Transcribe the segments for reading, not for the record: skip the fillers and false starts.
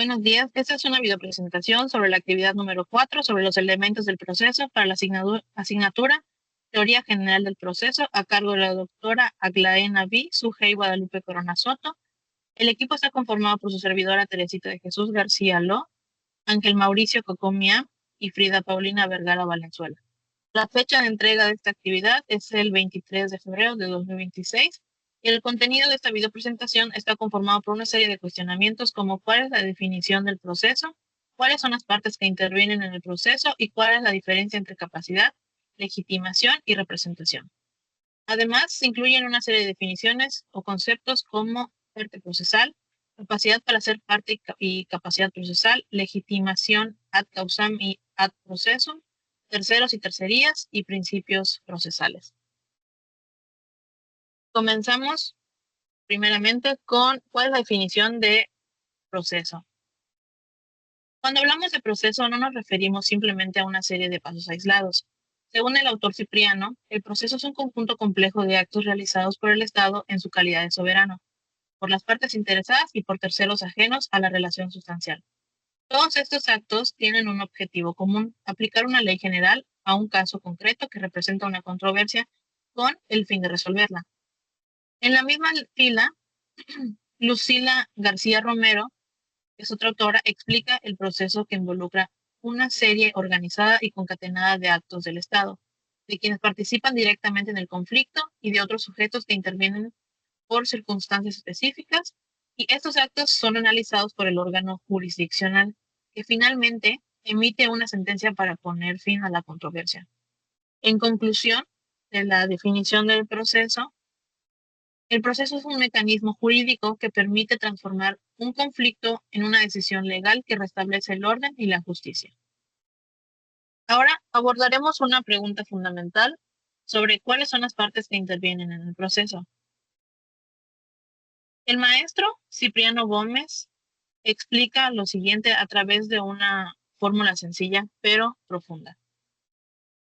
Buenos días. Esta es una videopresentación sobre la actividad número 4 sobre los elementos del proceso para la asignatura Teoría General del Proceso a cargo de la doctora Aglaena B. Sujei Guadalupe Corona Soto. El equipo está conformado por su servidora Teresita de Jesús García Ló, Ángel Mauricio Cocomia y Frida Paulina Vergara Valenzuela. La fecha de entrega de esta actividad es el 23 de febrero de 2026 y el contenido de esta videopresentación está conformado por una serie de cuestionamientos como cuál es la definición del proceso, cuáles son las partes que intervienen en el proceso y cuál es la diferencia entre capacidad, legitimación y representación. Además, se incluyen una serie de definiciones o conceptos como parte procesal, capacidad para ser parte y capacidad procesal, legitimación ad causam y ad processum, terceros y tercerías y principios procesales. Comenzamos primeramente con cuál es la definición de proceso. Cuando hablamos de proceso no nos referimos simplemente a una serie de pasos aislados. Según el autor Cipriano, el proceso es un conjunto complejo de actos realizados por el Estado en su calidad de soberano, por las partes interesadas y por terceros ajenos a la relación sustancial. Todos estos actos tienen un objetivo común: aplicar una ley general a un caso concreto que representa una controversia con el fin de resolverla. En la misma fila, Lucila García Romero, que es otra autora, explica el proceso que involucra una serie organizada y concatenada de actos del Estado, de quienes participan directamente en el conflicto y de otros sujetos que intervienen por circunstancias específicas, y estos actos son analizados por el órgano jurisdiccional, que finalmente emite una sentencia para poner fin a la controversia. En conclusión de la definición del proceso, el proceso es un mecanismo jurídico que permite transformar un conflicto en una decisión legal que restablece el orden y la justicia. Ahora abordaremos una pregunta fundamental sobre cuáles son las partes que intervienen en el proceso. El maestro Cipriano Gómez explica lo siguiente a través de una fórmula sencilla pero profunda,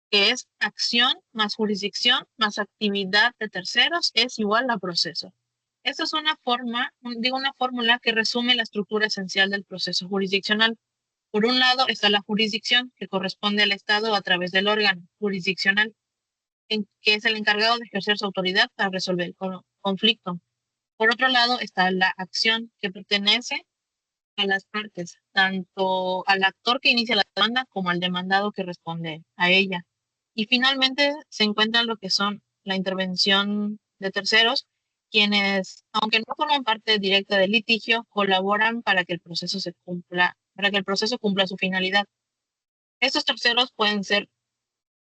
que es acción más jurisdicción más actividad de terceros es igual a proceso. Esta es una fórmula que resume la estructura esencial del proceso jurisdiccional. Por un lado está la jurisdicción, que corresponde al Estado a través del órgano jurisdiccional, que es el encargado de ejercer su autoridad para resolver el conflicto. Por otro lado está la acción, que pertenece a las partes, tanto al actor que inicia la demanda como al demandado que responde a ella. Y finalmente se encuentra lo que son la intervención de terceros, quienes, aunque no forman parte directa del litigio, colaboran para que el proceso cumpla su finalidad. Estos terceros pueden ser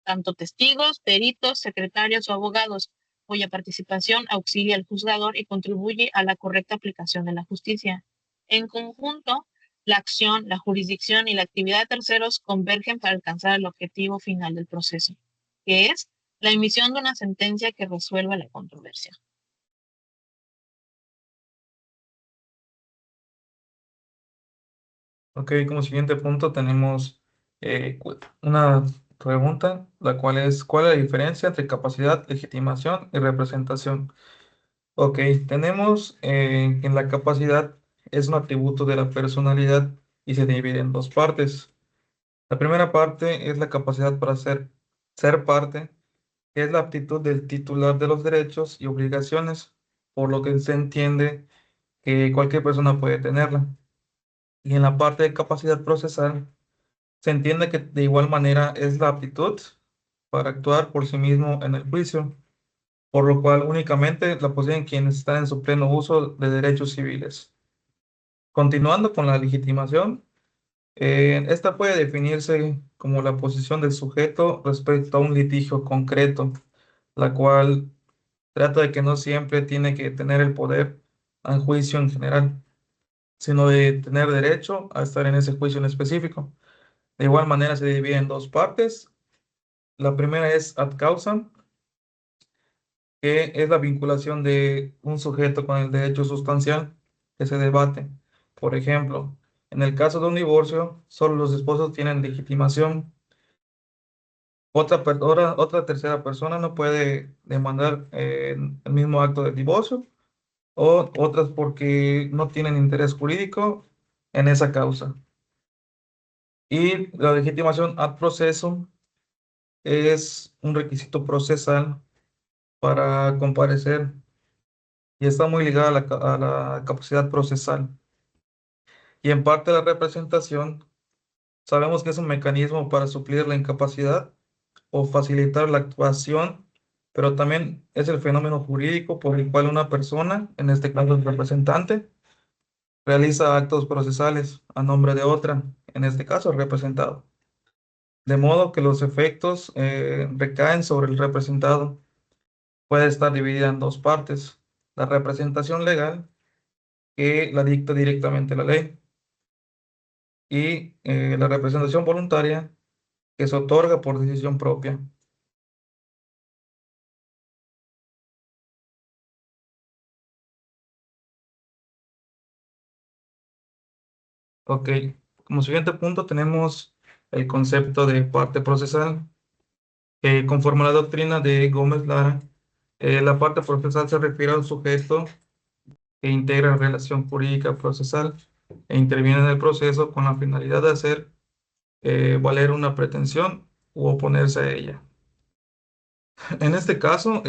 tanto testigos, peritos, secretarios o abogados, cuya participación auxilia al juzgador y contribuye a la correcta aplicación de la justicia. En conjunto, la acción, la jurisdicción y la actividad de terceros convergen para alcanzar el objetivo final del proceso, que es la emisión de una sentencia que resuelva la controversia. Ok, como siguiente punto tenemos una pregunta, la cual es, ¿cuál es la diferencia entre capacidad, legitimación y representación? Ok, tenemos que la capacidad es un atributo de la personalidad y se divide en dos partes. La primera parte es la capacidad para ser parte, que es la aptitud del titular de los derechos y obligaciones, por lo que se entiende que cualquier persona puede tenerla. Y en la parte de capacidad procesal, se entiende que de igual manera es la aptitud para actuar por sí mismo en el juicio, por lo cual únicamente la poseen quienes están en su pleno uso de derechos civiles. Continuando con la legitimación, esta puede definirse como la posición del sujeto respecto a un litigio concreto, la cual trata de que no siempre tiene que tener el poder al juicio en general, sino de tener derecho a estar en ese juicio en específico. De igual manera se divide en dos partes. La primera es ad causam, que es la vinculación de un sujeto con el derecho sustancial que se debate. Por ejemplo, en el caso de un divorcio, solo los esposos tienen legitimación. Otra tercera persona no puede demandar el mismo acto de divorcio, o otras porque no tienen interés jurídico en esa causa. Y la legitimación ad proceso es un requisito procesal para comparecer y está muy ligada a la capacidad procesal. Y en parte la representación, sabemos que es un mecanismo para suplir la incapacidad o facilitar la actuación, pero también es el fenómeno jurídico por el cual una persona, en este caso el representante, realiza actos procesales a nombre de otra, en este caso el representado. De modo que los efectos recaen sobre el representado. Puede estar dividida en dos partes: la representación legal, que la dicta directamente la ley, y la representación voluntaria, que se otorga por decisión propia. Ok, como siguiente punto tenemos el concepto de parte procesal. Conforme a la doctrina de Gómez Lara, la parte procesal se refiere a un sujeto que integra relación jurídica procesal e interviene en el proceso con la finalidad de hacer valer una pretensión u oponerse a ella. En este caso,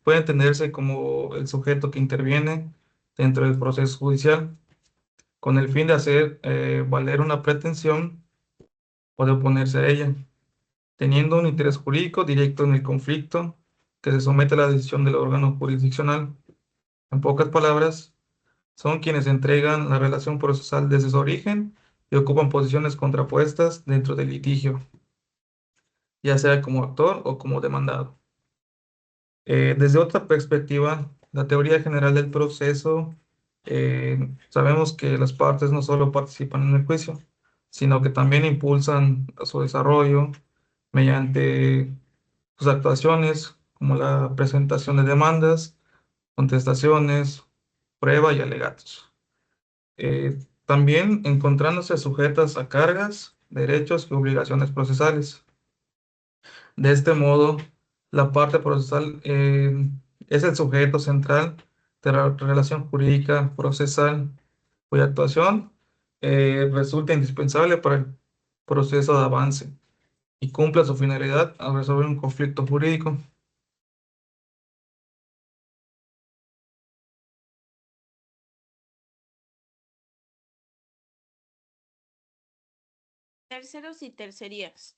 puede entenderse como el sujeto que interviene dentro del proceso judicial con el fin de hacer valer una pretensión o de oponerse a ella, teniendo un interés jurídico directo en el conflicto que se somete a la decisión del órgano jurisdiccional. En pocas palabras, son quienes entregan la relación procesal desde su origen y ocupan posiciones contrapuestas dentro del litigio, ya sea como actor o como demandado. Desde otra perspectiva, la teoría general del proceso, sabemos que las partes no solo participan en el juicio, sino que también impulsan su desarrollo mediante sus actuaciones, como la presentación de demandas, contestaciones, prueba y alegatos. También encontrándose sujetas a cargas, derechos y obligaciones procesales. De este modo, la parte procesal es el sujeto central de la relación jurídica procesal, cuya actuación resulta indispensable para el proceso de avance y cumple su finalidad al resolver un conflicto jurídico. Terceros y tercerías.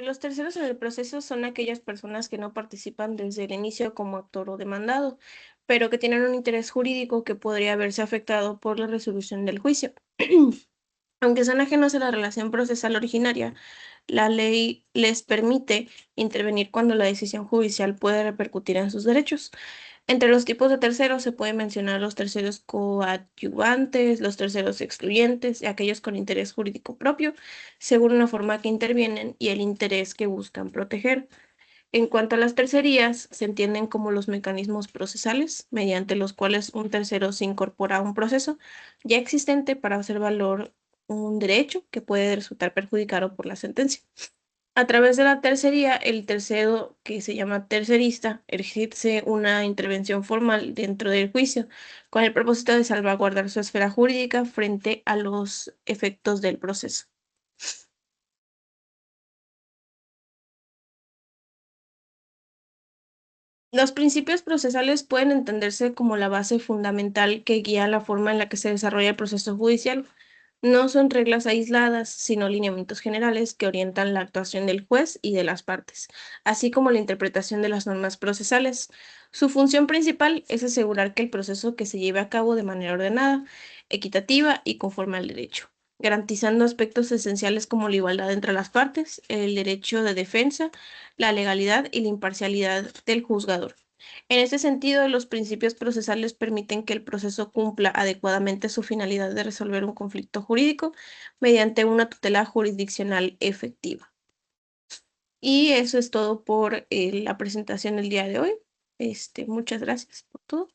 Los terceros en el proceso son aquellas personas que no participan desde el inicio como actor o demandado, pero que tienen un interés jurídico que podría verse afectado por la resolución del juicio. Aunque son ajenos a la relación procesal originaria, la ley les permite intervenir cuando la decisión judicial puede repercutir en sus derechos. Entre los tipos de terceros se pueden mencionar los terceros coadyuvantes, los terceros excluyentes y aquellos con interés jurídico propio, según la forma que intervienen y el interés que buscan proteger. En cuanto a las tercerías, se entienden como los mecanismos procesales mediante los cuales un tercero se incorpora a un proceso ya existente para hacer valor un derecho que puede resultar perjudicado por la sentencia. A través de la tercería, el tercero, que se llama tercerista, ejerce una intervención formal dentro del juicio, con el propósito de salvaguardar su esfera jurídica frente a los efectos del proceso. Los principios procesales pueden entenderse como la base fundamental que guía la forma en la que se desarrolla el proceso judicial. No son reglas aisladas, sino lineamientos generales que orientan la actuación del juez y de las partes, así como la interpretación de las normas procesales. Su función principal es asegurar que el proceso que se lleve a cabo de manera ordenada, equitativa y conforme al derecho, garantizando aspectos esenciales como la igualdad entre las partes, el derecho de defensa, la legalidad y la imparcialidad del juzgador. En este sentido, los principios procesales permiten que el proceso cumpla adecuadamente su finalidad de resolver un conflicto jurídico mediante una tutela jurisdiccional efectiva. Y eso es todo por la presentación del día de hoy. Muchas gracias por todo.